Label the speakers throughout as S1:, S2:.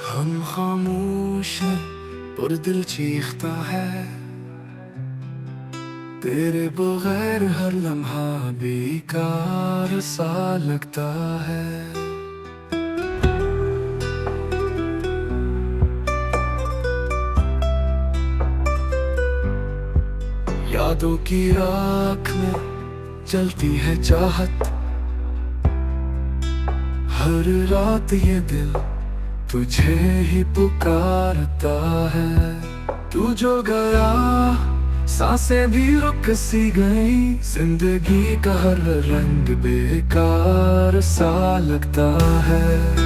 S1: हम खामोश हैं पर दिल चीखता है, तेरे बगैर हर लम्हा बेकार सा लगता है। यादों की राख में जलती है चाहत, हर रात ये दिल तुझे ही पुकारता है। तू जो गया सांसें भी रुक सी गई, जिंदगी का हर रंग बेकार सा लगता है।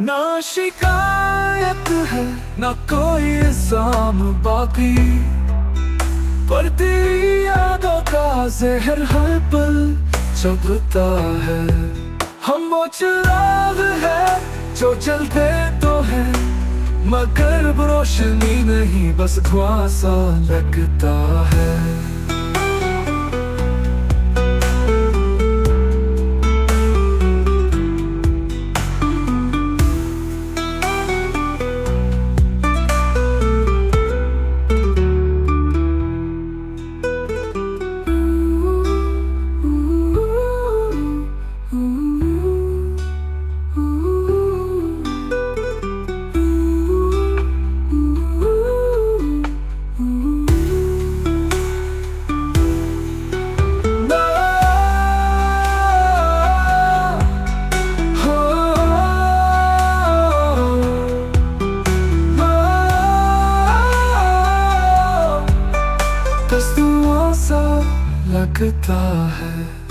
S1: ना शिकायत है ना कोई इल्जाम बाकी, पर तेरी यादों का जहर हर पल चुभता है। हम वो चिराग है जो जलते तो है, मगर रोशनी नहीं बस धुआं सा लगता है। लगता है।